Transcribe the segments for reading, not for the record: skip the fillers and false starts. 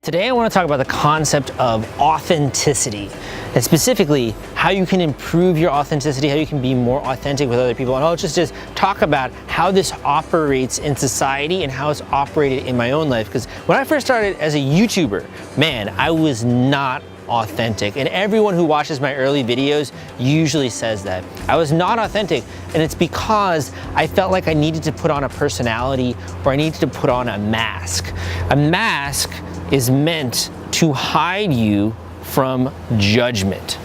Today I want to talk about the concept of authenticity, and specifically how you can improve your authenticity, how you can be more authentic with other people, and I'll just talk about how this operates in society and how it's operated in my own life. Because when I first started as a YouTuber, man, I was not authentic, and everyone who watches my early videos usually says that. I was not authentic, and it's because I felt like I needed to put on a personality, or I needed to put on a mask. A mask is meant to hide you from judgment.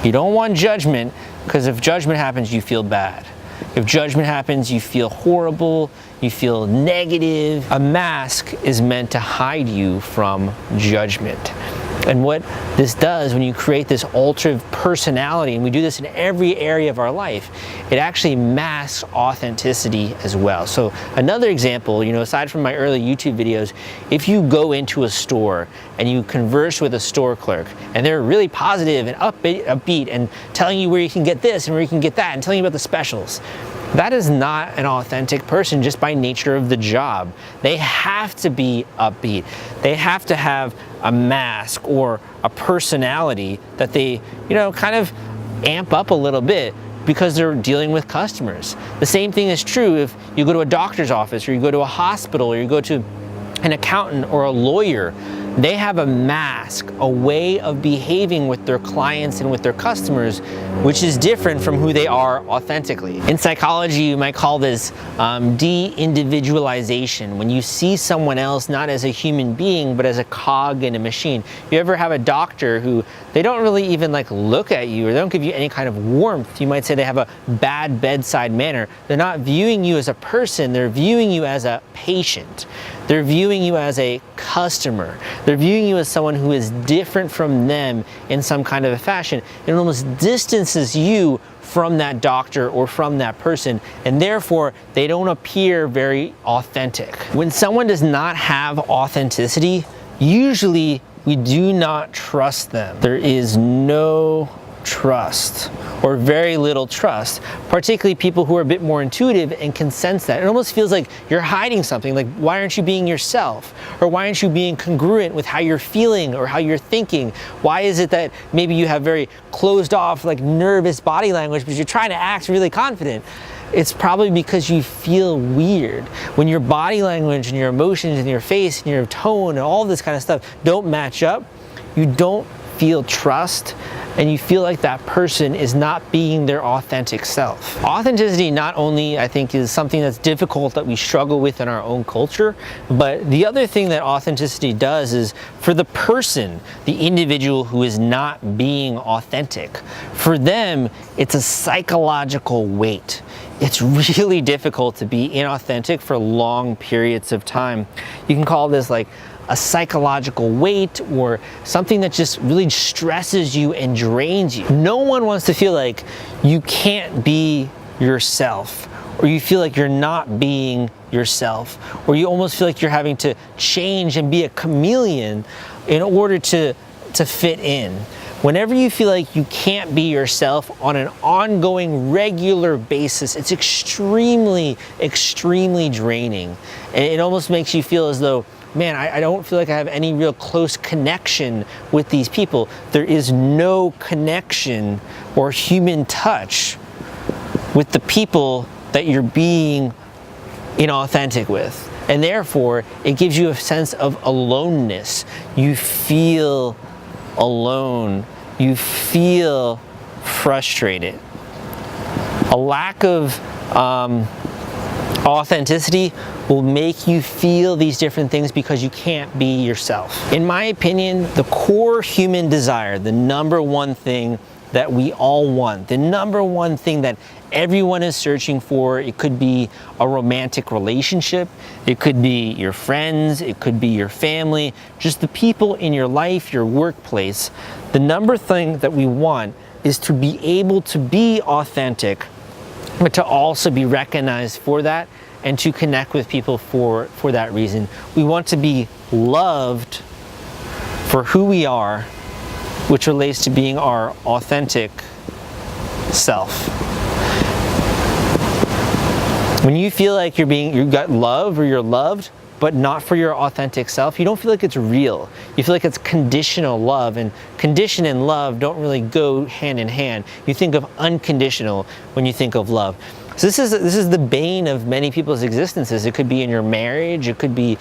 You don't want judgment, because if judgment happens, you feel bad. If judgment happens, you feel horrible, you feel negative. A mask is meant to hide you from judgment. And what this does when you create this altered personality, and we do this in every area of our life, it actually masks authenticity as well. So another example, aside from my early YouTube videos, if you go into a store and you converse with a store clerk and they're really positive and upbeat and telling you where you can get this and where you can get that and telling you about the specials, that is not an authentic person just by nature of the job. They have to be upbeat. They have to have a mask or a personality that they, kind of amp up a little bit because they're dealing with customers. The same thing is true if you go to a doctor's office or you go to a hospital or you go to an accountant or a lawyer. They have a mask, a way of behaving with their clients and with their customers, which is different from who they are authentically. In psychology, you might call this de-individualization, when you see someone else not as a human being, but as a cog in a machine. You ever have a doctor who they don't really even look at you, or they don't give you any kind of warmth. You might say they have a bad bedside manner. They're not viewing you as a person, they're viewing you as a patient. They're viewing you as a customer. They're viewing you as someone who is different from them in some kind of a fashion. It almost distances you from that doctor or from that person, and therefore they don't appear very authentic. When someone does not have authenticity, usually we do not trust them. There is no trust, or very little trust, particularly people who are a bit more intuitive and can sense that. It almost feels like you're hiding something, like why aren't you being yourself? Or why aren't you being congruent with how you're feeling or how you're thinking? Why is it that maybe you have very closed off, nervous body language, but you're trying to act really confident? It's probably because you feel weird. When your body language and your emotions and your face and your tone and all this kind of stuff don't match up, you don't feel trust, and you feel like that person is not being their authentic self. Authenticity not only, I think, is something that's difficult that we struggle with in our own culture, but the other thing that authenticity does is for the person, the individual who is not being authentic, for them, it's a psychological weight. It's really difficult to be inauthentic for long periods of time. You can call this a psychological weight, or something that just really stresses you and drains you. No one wants to feel like you can't be yourself, or you feel like you're not being yourself, or you almost feel like you're having to change and be a chameleon in order to fit in. Whenever you feel like you can't be yourself on an ongoing, regular basis, it's extremely, extremely draining. And it almost makes you feel as though, man, I don't feel like I have any real close connection with these people. There is no connection or human touch with the people that you're being inauthentic with. And therefore, it gives you a sense of aloneness. You feel alone. You feel frustrated. A lack of authenticity will make you feel these different things because you can't be yourself. In my opinion, the core human desire, the number one thing that we all want, the number one thing that everyone is searching for, it could be a romantic relationship, it could be your friends, it could be your family, just the people in your life, your workplace. The number thing that we want is to be able to be authentic, but to also be recognized for that and to connect with people for that reason. We want to be loved for who we are, which relates to being our authentic self. When you feel like you got love or you're loved, but not for your authentic self, you don't feel like it's real. You feel like it's conditional love, and condition and love don't really go hand in hand. You think of unconditional when you think of love. So this is the bane of many people's existences. It could be in your marriage, it could be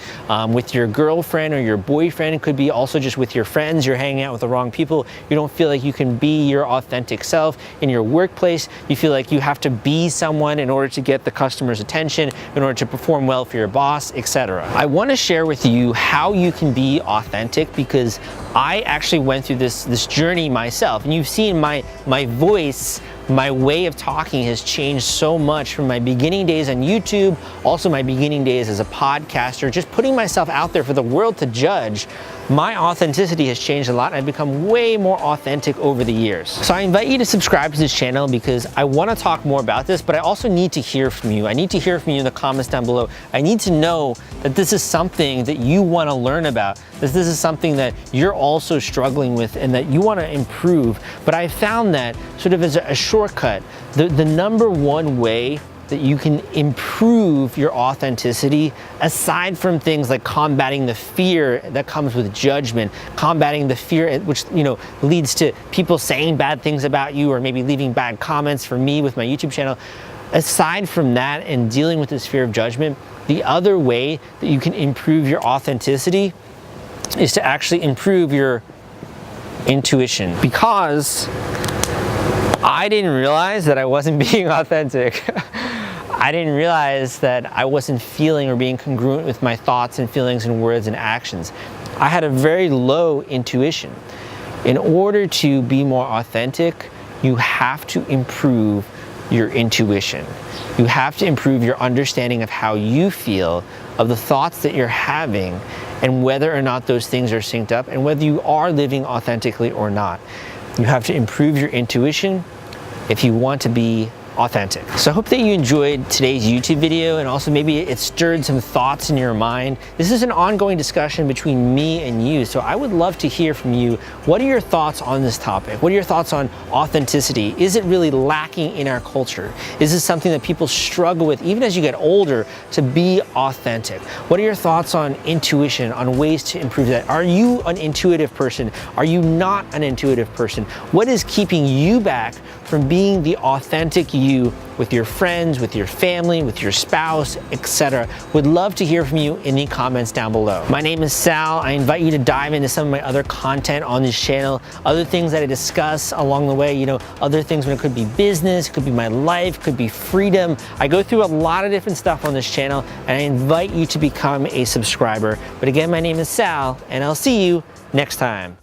with your girlfriend or your boyfriend, it could be also just with your friends. You're hanging out with the wrong people. You don't feel like you can be your authentic self. In your workplace, you feel like you have to be someone in order to get the customer's attention, in order to perform well for your boss, etc. I want to share with you how you can be authentic, because I actually went through this journey myself, and you've seen my voice. My way of talking has changed so much from my beginning days on YouTube, also my beginning days as a podcaster, just putting myself out there for the world to judge. My authenticity has changed a lot, and I've become way more authentic over the years. So I invite you to subscribe to this channel, because I want to talk more about this, but I also need to hear from you. I need to hear from you in the comments down below. I need to know that this is something that you want to learn about, that this is something that you're also struggling with and that you want to improve. But I found that sort of as a shortcut, the number one way that you can improve your authenticity, aside from things like combating the fear that comes with judgment, combating the fear which leads to people saying bad things about you, or maybe leaving bad comments for me with my YouTube channel. Aside from that and dealing with this fear of judgment, the other way that you can improve your authenticity is to actually improve your intuition. Because I didn't realize that I wasn't being authentic. I didn't realize that I wasn't feeling or being congruent with my thoughts and feelings and words and actions. I had a very low intuition. In order to be more authentic, you have to improve your intuition. You have to improve your understanding of how you feel, of the thoughts that you're having, and whether or not those things are synced up, and whether you are living authentically or not. You have to improve your intuition if you want to be authentic. So I hope that you enjoyed today's YouTube video, and also maybe it stirred some thoughts in your mind. This is an ongoing discussion between me and you, so I would love to hear from you. What are your thoughts on this topic? What are your thoughts on authenticity? Is it really lacking in our culture? Is this something that people struggle with even as you get older, to be authentic? What are your thoughts on intuition, on ways to improve that? Are you an intuitive person? Are you not an intuitive person? What is keeping you back from being the authentic you with your friends, with your family, with your spouse, etc.? Would love to hear from you in the comments down below. My name is Sal. I invite you to dive into some of my other content on this channel, other things that I discuss along the way, other things when it could be business, it could be my life, it could be freedom. I go through a lot of different stuff on this channel, and I invite you to become a subscriber. But again, my name is Sal, and I'll see you next time.